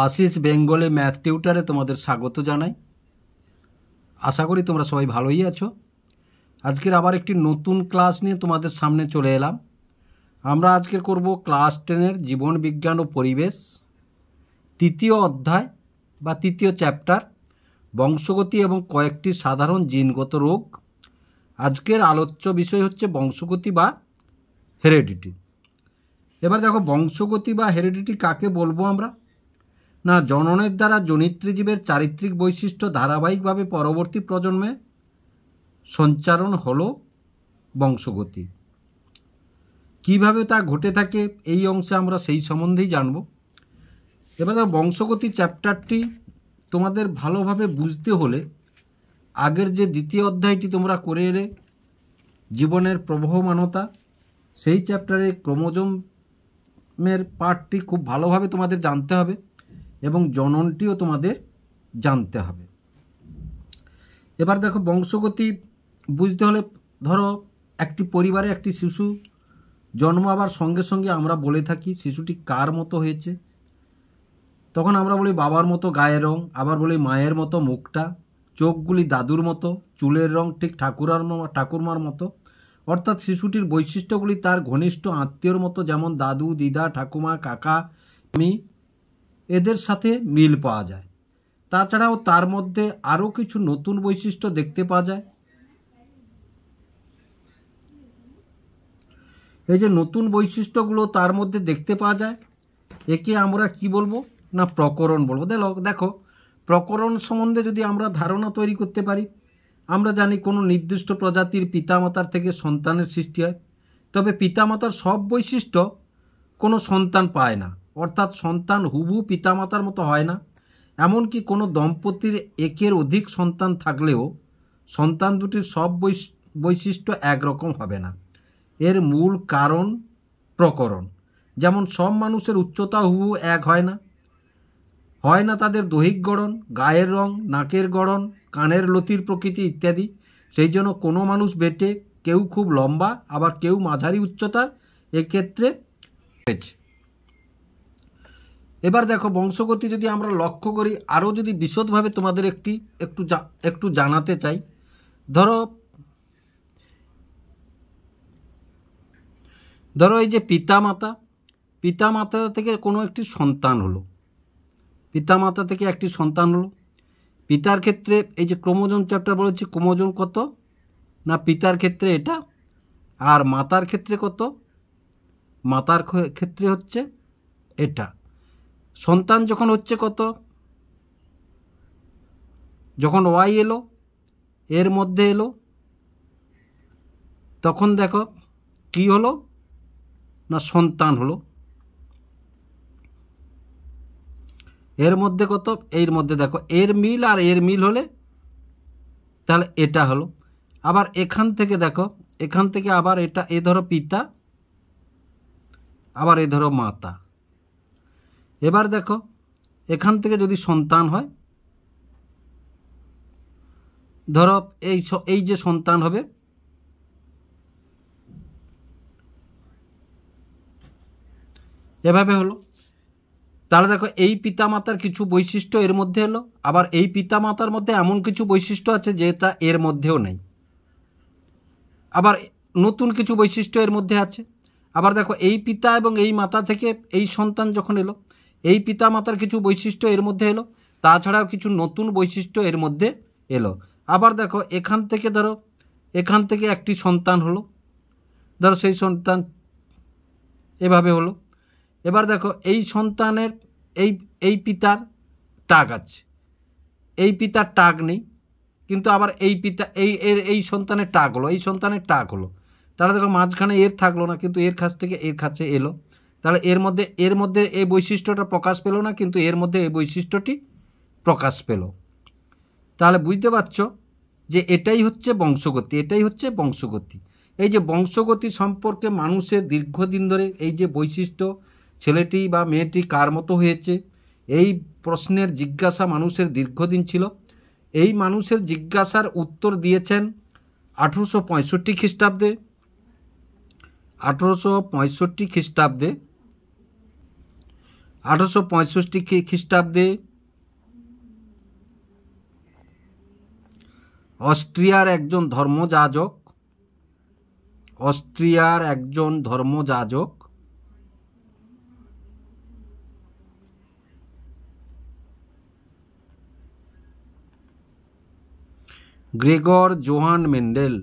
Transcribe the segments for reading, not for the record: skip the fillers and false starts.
Ashis Bengali math টিউটারে তোমাদের স্বাগত জানাই। আশা করি তোমরা সবাই ভালোই আছো। আজকের আবার একটি নতুন ক্লাস নিয়ে তোমাদের সামনে চলে এলাম। আমরা আজকে করব ক্লাস 10-এর জীবন বিজ্ঞান ও পরিবেশ, তৃতীয় অধ্যায় বা তৃতীয় চ্যাপ্টার, বংশগতি এবং কয়েকটি সাধারণ জিনগত রোগ। আজকের আলোচ্য বিষয় হচ্ছে বংশগতি বা হেরিডিটি। এবার দেখো, বংশগতি বা হেরিডিটি কাকে বলবো আমরা? না, জননের দ্বারা জনিত্রীজীবের চারিত্রিক বৈশিষ্ট্য ধারাবাহিকভাবে পরবর্তী প্রজন্মে সঞ্চারণ হলো বংশগতি। কিভাবে তা ঘটে থাকে এই অংশে আমরা সেই সম্বন্ধেই জানব। এবার দেখো, বংশগতি চ্যাপ্টারটি তোমাদের ভালোভাবে বুঝতে হলে আগের যে দ্বিতীয় অধ্যায়টি তোমরা করে এলে জীবনের প্রবহমানতা, সেই চ্যাপ্টারে ক্রোমোজোমের পার্টটি খুব ভালোভাবে তোমাদের জানতে হবে এবং জননটিও তোমাদের জানতে হবে। এবার দেখো, বংশগতি বুঝতে হলে ধরো একটি পরিবারে একটি শিশু জন্মাবার সঙ্গে সঙ্গে আমরা বলে থাকি শিশুটি কার মতো হয়েছে। তখন আমরা বলি বাবার মতো গায়ের রং, আবার বলি মায়ের মতো মুখটা, চোখগুলি দাদুর মতো, চুলের রং ঠিক ঠাকুরমার মতো। অর্থাৎ শিশুটির বৈশিষ্ট্যগুলি তার ঘনিষ্ঠ আত্মীয়র মতো, যেমন দাদু, দিদা, ঠাকুমা, কাকা, আমি, এদের সাথে মিল পাওয়া যায়। তাছাড়াও তার মধ্যে আরও কিছু নতুন বৈশিষ্ট্য দেখতে পাওয়া যায়। এই যে নতুন বৈশিষ্ট্যগুলো তার মধ্যে দেখতে পাওয়া যায়, একে আমরা কি বলবো? না, প্রকরণ বলবো। দেখো, প্রকরণ সম্বন্ধে যদি আমরা ধারণা তৈরি করতে পারি, আমরা জানি কোনো নির্দিষ্ট প্রজাতির পিতামাতার থেকে সন্তানের সৃষ্টি হয়, তবে পিতামাতার সব বৈশিষ্ট্য কোনো সন্তান পায় না। অর্থাৎ সন্তান হুবহু পিতামাতার মতো হয় না। এমনকি কোনো দম্পতির একের অধিক সন্তান থাকলেও সন্তান দুটির সব বৈশিষ্ট্য একরকম হবে না। এর মূল কারণ প্রকরণ। যেমন সব মানুষের উচ্চতা হুবহু এক হয় না তাদের দৈহিক গড়ন, গায়ের রং, নাকের গড়ন, কানের লতির প্রকৃতি ইত্যাদি। সেই জন্য কোনো মানুষ বেটে, কেউ খুব লম্বা, আবার কেউ মাঝারি উচ্চতার এক্ষেত্রে হয়েছে। এবার দেখো, বংশগতি যদি আমরা লক্ষ্য করি, আরও যদি বিশদভাবে তোমাদের একটু জানাতে চাই, ধরো এই যে পিতামাতা থেকে কোনো একটি সন্তান হলো, পিতার ক্ষেত্রে এই যে ক্রোমোজোম চ্যাপ্টার বলেছি, ক্রোমোজোম কত? না, পিতার ক্ষেত্রে এটা, আর মাতার ক্ষেত্রে কত? মাতার ক্ষেত্রে হচ্ছে এটা। সন্তান যখন হচ্ছে কত? যখন ওয়াই এলো, এর মধ্যে এলো, তখন দেখো কি হলো? না, সন্তান হলো। এর মধ্যে কত? এর মধ্যে দেখো এর মিল আর এর মিল হলে তাহলে এটা হলো। আবার এখান থেকে দেখো, এখান থেকে আবার এটা, এ ধরো পিতা, আবার এ ধরো মাতা। এবার দেখো, এখান থেকে যদি সন্তান হয়, ধরো এই যে সন্তান হবে, এভাবে হলো। তাহলে দেখো, এই পিতামাতার কিছু বৈশিষ্ট্য এর মধ্যে এলো, আবার এই পিতামাতার মধ্যে এমন কিছু বৈশিষ্ট্য আছে যেটা এর মধ্যেও নেই, আবার নতুন কিছু বৈশিষ্ট্য এর মধ্যে আছে। আবার দেখো, এই পিতা এবং এই মাতা থেকে এই সন্তান যখন এলো, এই পিতামাতার কিছু বৈশিষ্ট্য এর মধ্যে এলো, তাছাড়াও কিছু নতুন বৈশিষ্ট্য এর মধ্যে এলো। আবার দেখো, এখান থেকে একটি সন্তান হলো, ধরো সেই সন্তান এভাবে হলো। এবার দেখো, এই সন্তানের এই পিতার টাগ আছে, এই পিতার টাগ নেই, কিন্তু আবার এই পিতা এই সন্তানের টাগ হলো, এই সন্তানের টাগ হলো। তাহলে দেখো, মাঝখানে এর থাকলো না, কিন্তু এর কাছ থেকে এর কাছে এলো। তাহলে এর মধ্যে এই বৈশিষ্ট্যটা প্রকাশ পেল না, কিন্তু এর মধ্যে এই বৈশিষ্ট্যটি প্রকাশ পেল। তাহলে বুঝতে পারছো যে এটাই হচ্ছে বংশগতি। এই যে বংশগতি সম্পর্কে মানুষের দীর্ঘদিন ধরে এই যে বৈশিষ্ট্য, ছেলেটি বা মেয়েটি কার মতো হয়েছে, এই প্রশ্নের জিজ্ঞাসা মানুষের দীর্ঘদিন ছিল। এই মানুষের জিজ্ঞাসার উত্তর দিয়েছেন 1865 খ্রিস্টাব্দে। 1865 খ্রিস্টাব্দে 1865 খ্রিস্টাব্দে অস্ট্রিয়ার একজন ধর্মযাজক গ্রেগর জোহান মেন্ডেল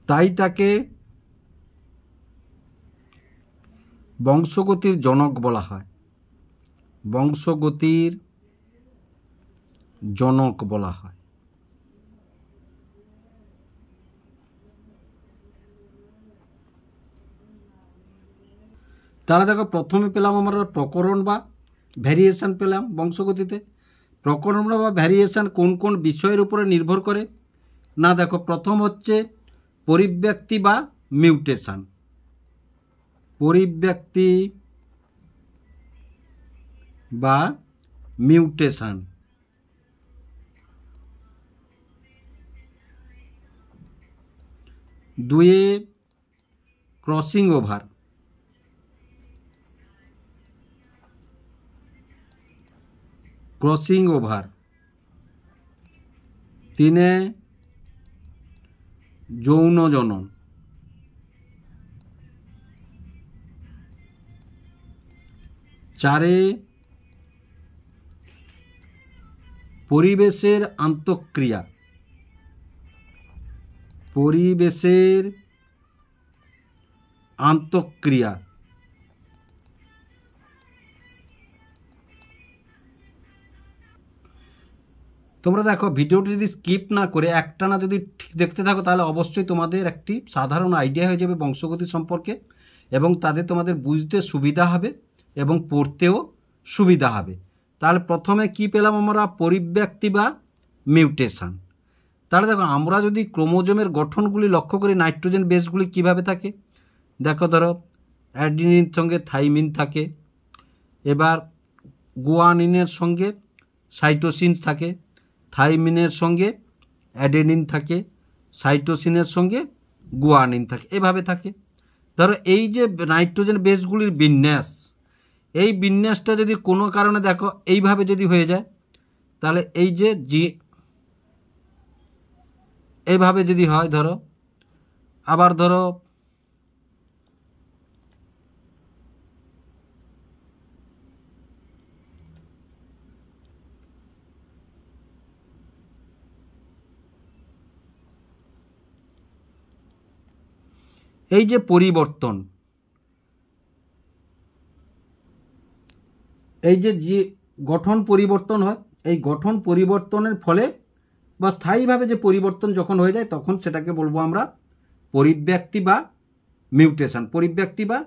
তাই তাকে বংশগতির জনক বলা হয়। বংশগতির জনক বলা হয়। তাহলে দেখো প্রথমে পেলাম আমরা প্রকরণ বা ভ্যারিয়েশন পেলাম বংশগতিতে। প্রকরণ বা ভ্যারিয়েশন কোন কোন বিষয়ের উপরে নির্ভর করে? না দেখো, প্রথম হচ্ছে পরিব্যক্তি বা মিউটেশন। পরিব্যক্তি বা মিউটেশন। দুয়ে ক্রসিং ওভার। Crossing over. তিনে যৌন জনন। চারে পরিবেশের আন্তঃক্রিয়া। পরিবেশের আন্তঃক্রিয়া। তোমরা দেখো, ভিডিওটি যদি স্কিপ না করে একটানা যদি ঠিক দেখতে থাকো তাহলে অবশ্যই তোমাদের একটি সাধারণ আইডিয়া হয়ে যাবে বংশগতি সম্পর্কে, এবং তাদের তোমাদের বুঝতে সুবিধা হবে এবং পড়তেও সুবিধা হবে। তাহলে প্রথমে কি পেলাম আমরা? পরিব্যক্তি বা মিউটেশন। তাহলে দেখো, আমরা যদি ক্রোমোজোমের গঠনগুলি লক্ষ্য করি, নাইট্রোজেন বেসগুলি কিভাবে থাকে দেখো। ধরো অ্যাডিনিন সঙ্গে থাইমিন থাকে, এবার গুয়ানিনের সঙ্গে সাইটোসিন থাকে, থাইমিনের সঙ্গে অ্যাডেনিন থাকে, সাইটোসিনের সঙ্গে গুয়ানিন থাকে, এভাবে থাকে। ধরো এই যে নাইট্রোজেন বেসগুলির বিন্যাস, এই বিন্যাসটা যদি কোনো কারণে দেখো এইভাবে যদি হয়ে যায়, তাহলে এই যে এইভাবে যদি হয়, ধরো আবার ধরো এই যে পরিবর্তন, এই যে গঠন পরিবর্তন হয়, এই গঠন পরিবর্তনের ফলে বা স্থায়ীভাবে যে পরিবর্তন যখন হয়ে যায় তখন সেটাকে বলবো আমরা পরিব্যক্তি বা মিউটেশন। পরিব্যক্তি বা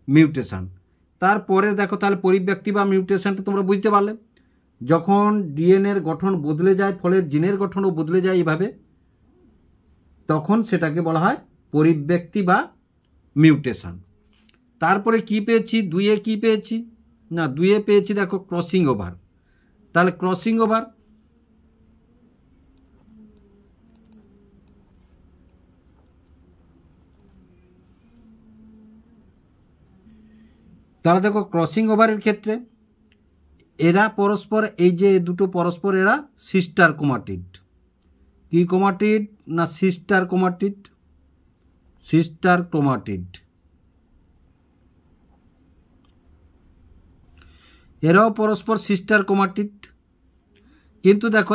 মিউটেশন। তারপরে দেখো, তাহলে পরিব্যক্তি বা মিউটেশনটা তোমরা বুঝতে পারলে, যখন ডিএনএর গঠন বদলে যায়, ফলে জিনের গঠনও বদলে যায় এইভাবে, তখন সেটাকে বলা হয় পরিব্যক্তি বা মিউটেশন। তারপরে কি পেয়েছি? দুইয়ে কি পেয়েছি? না, দুইয়ে পেয়েছি দেখো ক্রসিং ওভার। তাহলে ক্রসিং ওভার, তাহলে দেখো ক্রসিং ওভারের ক্ষেত্রে এরা পরস্পর, এই যে দুটো পরস্পর, এরা সিস্টার ক্রোমাটিড। কি ক্রোমাটিড? না সিস্টার ক্রোমাটিড। Sister chromatid. এরাও পরস্পর সিস্টার ক্রোমাটিড, কিন্তু দেখো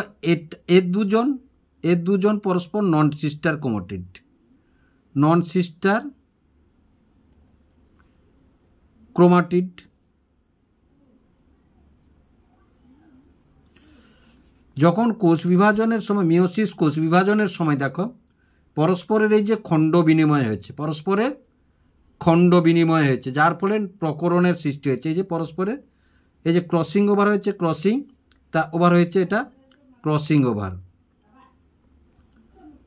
এর দুজন পরস্পর নন সিস্টার ক্রোমাটিড। নন সিস্টার ক্রোমাটিড। যখন কোষ বিভাজনের সময়, মিওসিস কোষ বিভাজনের সময় দেখো পরস্পরের এই যে খণ্ড বিনিময় হয়েছে, পরস্পরের খণ্ড বিনিময় হয়েছে, যার ফলে প্রকরণের সৃষ্টি হয়েছে। এই যে পরস্পরের এই যে ক্রসিং ওভার হয়েছে, ক্রসিং তা ওভার হয়েছে, এটা ক্রসিং ওভার।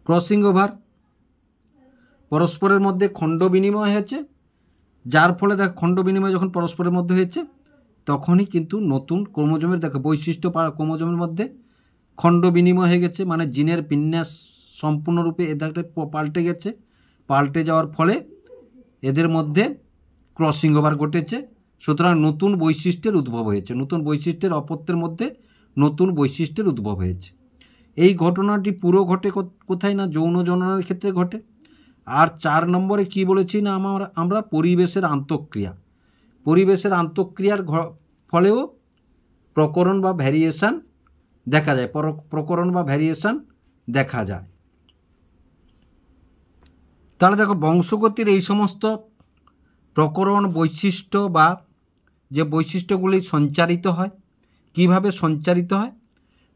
ক্রসিং ওভার, পরস্পরের মধ্যে খণ্ড বিনিময় হয়েছে, যার ফলে দেখ খণ্ড বিনিময় যখন পরস্পরের মধ্যে হয়েছে তখনই কিন্তু নতুন ক্রোমোজোমের দেখো বৈশিষ্ট্য ক্রোমোজোমের মধ্যে খণ্ড বিনিময় হয়ে গেছে, মানে জিনের বিন্যাস সম্পূর্ণরূপে এদেরকে পাল্টে গেছে। পাল্টে যাওয়ার ফলে এদের মধ্যে ক্রসিং ওভার ঘটেছে, সুতরাং নতুন বৈশিষ্ট্যের উদ্ভব হয়েছে। নতুন বৈশিষ্ট্যের অপত্যের মধ্যে নতুন বৈশিষ্ট্যের উদ্ভব হয়েছে। এই ঘটনাটি পুরো ঘটে কোথায় না যৌন জননের ক্ষেত্রে ঘটে। আর 4 নম্বরে কি বলেছি না আমরা পরিবেশের আন্তঃক্রিয়া। পরিবেশের আন্তঃক্রিয়ার ফলেও প্রকরণ বা ভ্যারিয়েশান দেখা যায়, প্রকরণ বা ভ্যারিয়েশান দেখা যায়। তাহলে দেখো বংশগতির এই সমস্ত প্রকরণ বৈশিষ্ট্য বা যে বৈশিষ্ট্যগুলি সঞ্চারিত হয়, কিভাবে সঞ্চারিত হয়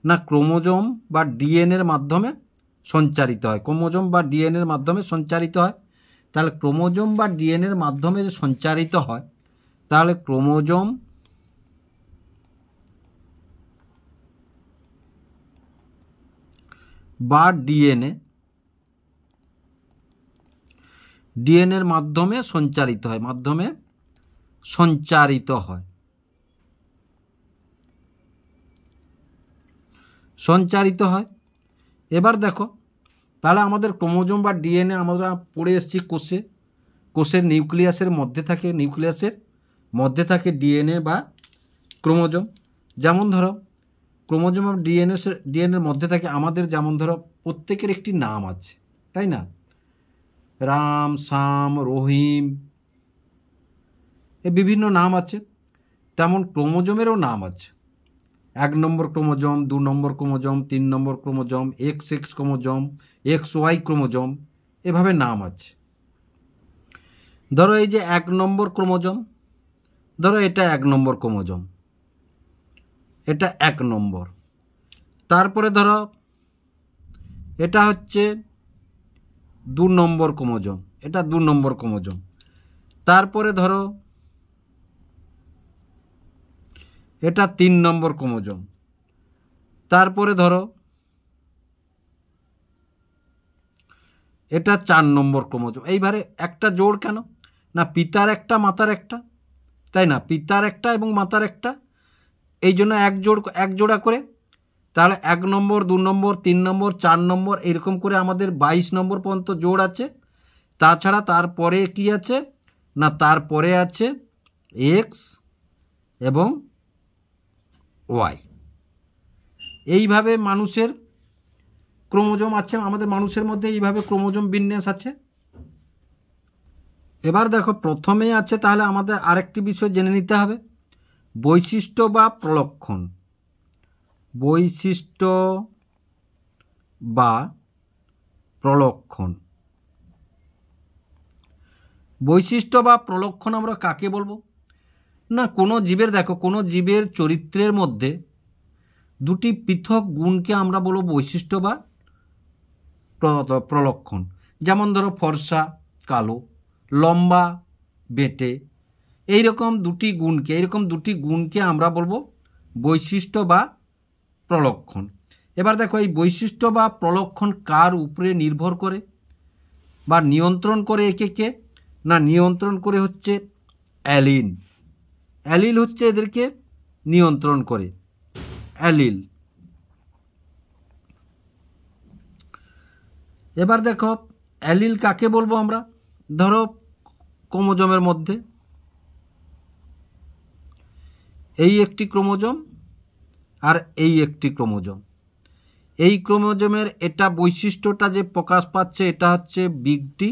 না ক্রোমোজোম বা ডিএনএর মাধ্যমে সঞ্চারিত হয়। ক্রোমোজোম বা ডিএনএর মাধ্যমে সঞ্চারিত হয়। তাহলে ক্রোমোজোম বা ডিএনএর মাধ্যমে যে সঞ্চারিত হয়, তাহলে ক্রোমোজোম বা ডিএনএর মাধ্যমে সঞ্চারিত হয়, সঞ্চারিত হয়। এবার দেখো তাহলে আমাদের ক্রোমোজোম বা ডিএনএ আমরা পড়ে এসেছি কোষের নিউক্লিয়াসের মধ্যে থাকে ডিএনএ বা ক্রোমোজোম। যেমন ধরো ক্রোমোজোম বা ডিএনএর মধ্যে থাকে আমাদের, যেমন ধরো প্রত্যেকের একটি নাম আছে, তাই না? রাম, শ্যাম, রহিম, এ বিভিন্ন নাম আছে। তেমন ক্রোমোজোমেরও নাম আছে। 1 নম্বর ক্রোমোজোম, 2 নম্বর ক্রোমোজোম, 3 নম্বর chromosome, XX chromosome, XY chromosome, এভাবে নাম আছে। ধরো এই যে 1 নম্বর ক্রোমোজোম, ধরো এটা 1 নম্বর ক্রোমোজোম, এটা 1 নম্বর। তারপরে ধরো এটা হচ্ছে 2 নম্বর ক্রোমোজোম, এটা 2 নম্বর ক্রোমোজোম। তারপরে ধরো এটা 3 নম্বর ক্রোমোজোম। তারপরে ধরো এটা 4 নম্বর ক্রোমোজোম। এইবারে একটা জোড় কেন না পিতার একটা মাতার একটা, তাই না? পিতার একটা এবং মাতার একটা, এই জন্য এক জোড়া করে। তাহলে 1 নম্বর, 2 নম্বর, 3 নম্বর, 4 নম্বর, এরকম করে আমাদের 22 নম্বর পর্যন্ত জোড় আছে। তাছাড়া তারপরে কি আছে না তারপরে আছে এক্স এবং ওয়াই। এইভাবে মানুষের ক্রোমোজোম আছে, আমাদের মানুষের মধ্যে এইভাবে ক্রোমোজোম বিন্যাস আছে। এবার দেখো প্রথমেই আছে, তাহলে আমাদের আরেকটি বিষয় জেনে নিতে হবে, বৈশিষ্ট্য বা প্রলক্ষণ। বৈশিষ্ট্য বা প্রলক্ষণ। বৈশিষ্ট্য বা প্রলক্ষণ আমরা কাকে বলবো না কোনো জীবের, দেখো কোনো জীবের চরিত্রের মধ্যে দুটি পৃথক গুণকে আমরা বলবো বৈশিষ্ট্য বা প্রলক্ষণ। যেমন ধরো ফর্সা কালো, লম্বা বেটে, এইরকম দুটি গুণকে আমরা বলবো বৈশিষ্ট্য বা প্রলক্ষণ। এবার দেখো এই বৈশিষ্ট্য বা প্রলক্ষণ কার উপরে নির্ভর করে বা নিয়ন্ত্রণ করে একে না নিয়ন্ত্রণ করে হচ্ছে অ্যালিল হচ্ছে এদেরকে নিয়ন্ত্রণ করে, অ্যালিল। এবার দেখো অ্যালিল কাকে বলবো আমরা, ধরো ক্রোমোজোমের মধ্যে এই একটি ক্রোমোজোম আর এই একটি ক্রোমোজোম, এই ক্রোমোজোমের এটা বৈশিষ্ট্যটা যে প্রকাশ পাচ্ছে এটা হচ্ছে বিগ টি,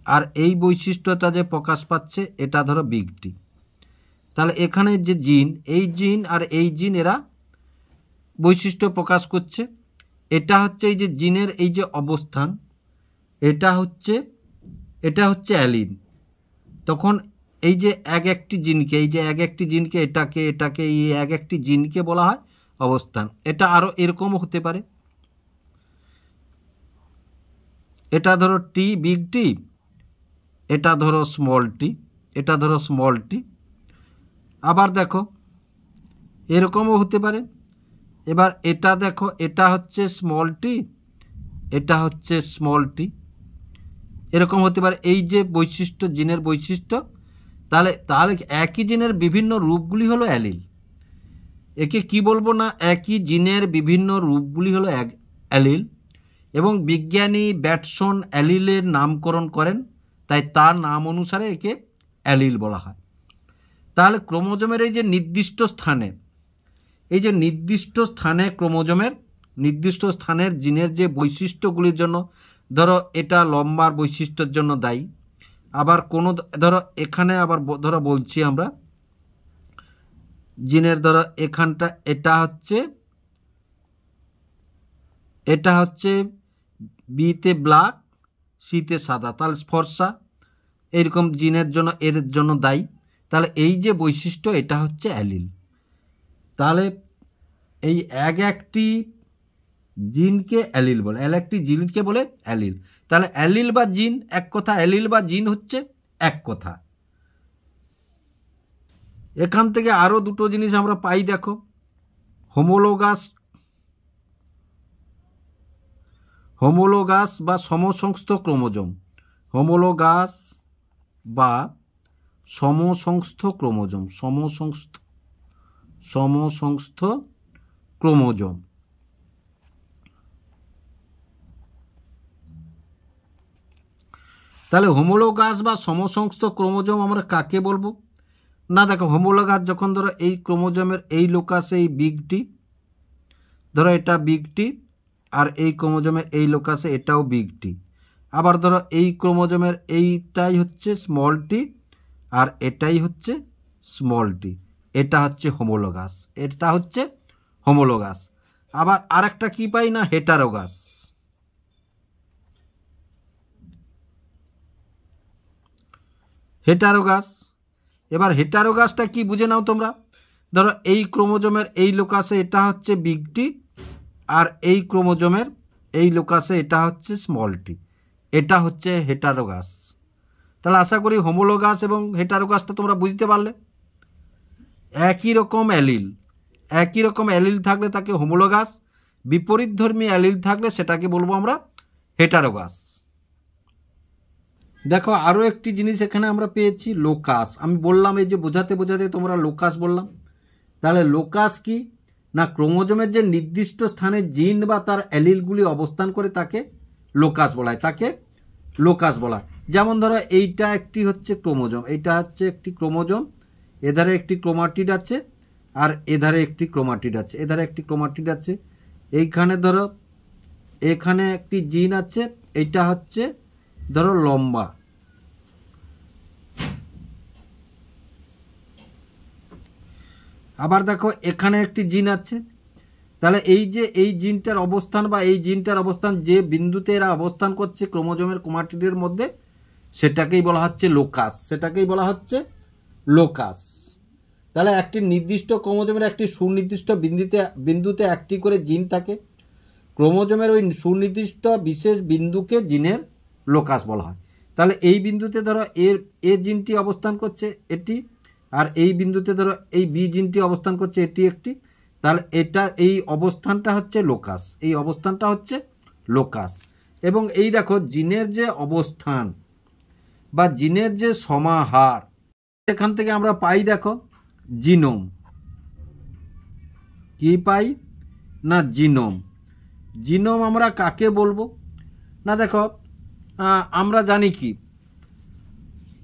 আর এই বৈশিষ্ট্যটা যে প্রকাশ পাচ্ছে এটা ধরো বিগ টি। তাহলে এখানে যে জিন, এই জিন আর এই জিন এরা বৈশিষ্ট্য প্রকাশ করছে। এটা হচ্ছে এই যে জিনের এই যে অবস্থান, এটা হচ্ছে অ্যালিন। তখন এই যে এক একটি জিনকে এটাকে এই এক একটি জিনকে বলা হয় অবস্থান। এটা আরও এরকমও হতে পারে, এটা ধরো টি বিগ টি, এটা ধরো স্মল টি, আবার দেখো এরকমও হতে পারে। এবার এটা দেখো এটা হচ্ছে স্মল টি, এটা হচ্ছে স্মল টি, এরকম হতে পারে। এই যে বৈশিষ্ট্য জিনের বৈশিষ্ট্য, তাহলে তাহলে একই জিনের বিভিন্ন রূপগুলি হলো অ্যালিল। একে কি বলবো না, একই জিনের বিভিন্ন রূপগুলি হলো অ্যালিল, এবং বিজ্ঞানী ব্যাটসন অ্যালিলের নামকরণ করেন, তাই তার নাম অনুসারে একে অ্যালিল বলা হয়। তাহলে ক্রোমোজোমের এই যে নির্দিষ্ট স্থানে, এই যে নির্দিষ্ট স্থানে ক্রোমোজোমের নির্দিষ্ট স্থানের জিনের যে বৈশিষ্ট্যগুলির জন্য, ধরো এটা লম্বার বৈশিষ্ট্যের জন্য দায়ী, আবার কোনো ধরো এখানে আবার ধরো বলছি আমরা জিনের, ধরো এখানটা এটা হচ্ছে বিতে ব্ল্যাক, সিতে সাদা, তাহলে ফর্সা, এরকম জিনের জন্য এর জন্য দায়ী। তাহলে এই যে বৈশিষ্ট্য এটা হচ্ছে অ্যালিল। তাহলে এই একটি জিনকে অ্যালিল বলে, একটি জিনকে বলে অ্যালিল। তাহলে অ্যালিল বা জিন এক কথা, অ্যালিল বা জিন হচ্ছে এক কথা। এখান থেকে আরও দুটো জিনিস আমরা পাই, দেখো, হোমোলোগাস বা সমসংস্থ ক্রোমোজোম, হোমোলোগাস বা সমসংস্থ ক্রোমোজোম, সমসংস্থ ক্রোমোজোম। তাহলে হোমোলোগাস বা সমসংস্থ ক্রোমোজোম আমরা কাকে বলবো না, দেখো হোমোলোগাস যখন ধরো এই ক্রোমোজোমের এই লোকাসে এই বিগটি, ধরো এটা বিগটি, আর এই ক্রোমোজোমের এই লোকাসে এটাও বিগটি, আবার ধরো এই ক্রোমোজোমের এইটাই হচ্ছে স্মল টি আর এটাই হচ্ছে স্মল টি, এটা হচ্ছে হোমোলোগাস, এটা হচ্ছে হোমোলোগাস। আবার আরেকটা কি পাই না, হেটারোগাস। হেটারোগাস, এবার হেটারোগাসটা কি বুঝে নাও তোমরা, ধরো এই ক্রোমোজোমের এই লোকাসে এটা হচ্ছে বিগ টি, আর এই ক্রোমোজোমের এই লোকাসে এটা হচ্ছে স্মল টি, এটা হচ্ছে হেটারোগাস। তাহলে আশা করি হোমোলোগাস এবং হেটারোগাসটা তোমরা বুঝতে পারলে। একই রকম অ্যালিল থাকলে তাকে হোমোলোগাস, বিপরীতধর্মী অ্যালিল থাকলে সেটাকে বলবো আমরা হেটারোগাস। দেখো আরও একটি জিনিস এখানে আমরা পেয়েছি, লোকাস। আমি বললাম এই যে বোঝাতে বোঝাতে তোমরা লোকাস বললাম। তাহলে লোকাস কি না, ক্রোমোজোমের যে নির্দিষ্ট স্থানে জিন বা তার অ্যালিলগুলি অবস্থান করে তাকে লোকাস বলা হয়, তাকে লোকাস বলা হয়। যেমন ধরো এইটা একটি হচ্ছে ক্রোমোজোম, এইটা হচ্ছে একটি ক্রোমোজোম, এধারে একটি ক্রোমাটিড আছে আর এধারে একটি ক্রোমাটিড আছে, এধারে একটি ক্রোমাটিড আছে, এইখানে ধরো এখানে একটি জিন আছে, এইটা হচ্ছে ধরো লম্বা, আবার দেখো এখানে একটি জিন আছে। তাহলে এই যে এই জিনটার অবস্থান বা এই জিনটার অবস্থান যে বিন্দুতে এরা অবস্থান করছে ক্রোমোজোমের ক্রোমাটিডের মধ্যে, সেটাকেই বলা হচ্ছে লোকাস, সেটাকেই বলা হচ্ছে লোকাস। তাহলে একটি নির্দিষ্ট ক্রোমোজোমের একটি সুনির্দিষ্ট বিন্দুতে একটি করে জিন থাকে, ক্রোমোজোমের ওই সুনির্দিষ্ট বিশেষ বিন্দুকে জিনের লোকাস বলা হয়। তাহলে এই বিন্দুতে ধরো এ জিনটি অবস্থান করছে এটি, আর এই বিন্দুতে ধরো এই বি জিনটি অবস্থান করছে এটি একটি, তাহলে এটা এই অবস্থানটা হচ্ছে লোকাস, এই অবস্থানটা হচ্ছে লোকাস। এবং এই দেখো জিনের যে অবস্থান বা জিনের যে সমাহার, এখান থেকে আমরা পাই দেখো জিনোম। কি পাই না, জিনোম। জিনোম আমরা কাকে বলবো না, দেখো আমরা জানি কি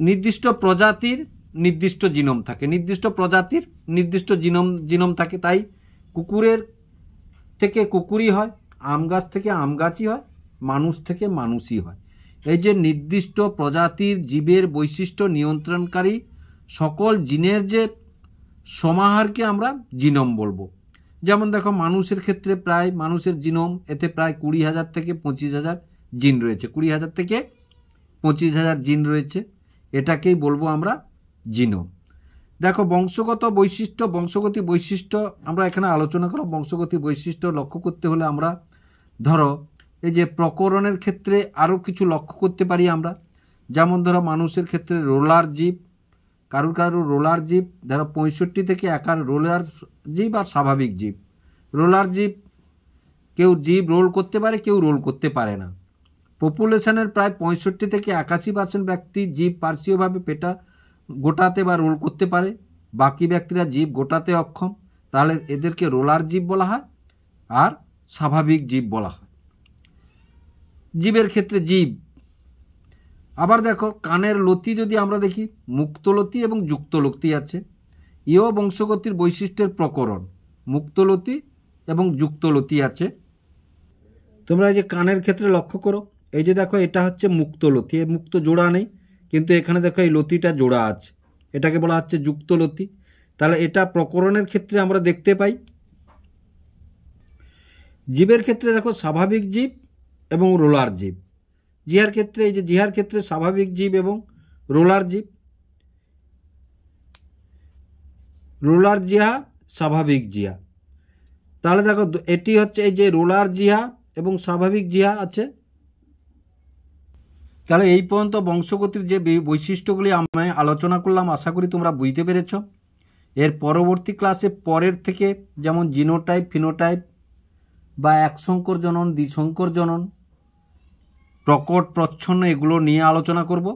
নির্দিষ্ট প্রজাতির নির্দিষ্ট জিনোম থাকে, নির্দিষ্ট প্রজাতির নির্দিষ্ট জিনোম থাকে। তাই কুকুরের থেকে কুকুরই হয়, আম গাছ থেকে আম গাছই হয়, মানুষ থেকে মানুষই হয়। এই যে নির্দিষ্ট প্রজাতির জীবের বৈশিষ্ট্য নিয়ন্ত্রণকারী সকল জিনের যে সমাহারকে আমরা জিনোম বলবো। যেমন দেখো মানুষের ক্ষেত্রে প্রায় মানুষের জিনোম এতে প্রায় 20,000 থেকে 25,000 জিন রয়েছে, 20,000 থেকে 25,000 জিন রয়েছে, এটাকেই বলবো আমরা জিনোম। দেখো বংশগতি বৈশিষ্ট্য আমরা এখানে আলোচনা করব। বংশগতি বৈশিষ্ট্য লক্ষ্য করতে হলে আমরা ধরো এই যে প্রকরণের ক্ষেত্রে আরও কিছু লক্ষ্য করতে পারি আমরা। যেমন ধরো মানুষের ক্ষেত্রে রোলার জীব, কারুর রোলার জীব, ধরো 65 থেকে 1 রোলার জীব আর স্বাভাবিক জীব। রোলার জীব কেউ জীব রোল করতে পারে, কেউ রোল করতে পারে না। পপুলেশনের প্রায় 65 থেকে 81% ব্যক্তি জীব পার্শ্বীয়ভাবে গোটাতে বা রোল করতে পারে, বাকি ব্যক্তিরা জীব গোটাতে অক্ষম, তাহলে এদেরকে রোলার জীব বলা হয় আর স্বাভাবিক জীব বলা হয়। জীবের ক্ষেত্রে জীব। আবার দেখো কানের লতি যদি আমরা দেখি, মুক্তলতি এবং যুক্তলতি আছে। ইও বংশগতির বৈশিষ্ট্যের প্রকরণ, মুক্তলতি এবং যুক্তলতি আছে। তোমরা এই যে কানের ক্ষেত্রে লক্ষ্য করো, এই যে দেখো এটা হচ্ছে মুক্তলতি, এই মুক্ত জোড়া নেই, কিন্তু এখানে দেখো এই লতিটা জোড়া আছে, এটাকে বলা হচ্ছে যুক্তলতি। তাহলে এটা প্রকরণের ক্ষেত্রে আমরা দেখতে পাই। জীবের ক্ষেত্রে দেখো স্বাভাবিক জীব এবং রোলার জীব। জিহার ক্ষেত্রে এই যে জিহার ক্ষেত্রে স্বাভাবিক জীব এবং রোলার জীব, রোলার জিহা, স্বাভাবিক জিহা। তাহলে দেখো এটি হচ্ছে এই যে রোলার জিহা এবং স্বাভাবিক জিহা আছে। তাহলে এই পর্যন্ত বংশগতির যে বৈশিষ্ট্যগুলি আমি আলোচনা করলাম, আশা করি তোমরা বুঝতে পেরেছ। এর পরবর্তী ক্লাসে পরের থেকে যেমন জিনোটাইপ, ফিনোটাইপ বা একসংকর জনন, দ্বিসংকর জনন, প্রকট, প্রচ্ছন্ন, এগুলো নিয়ে আলোচনা করব।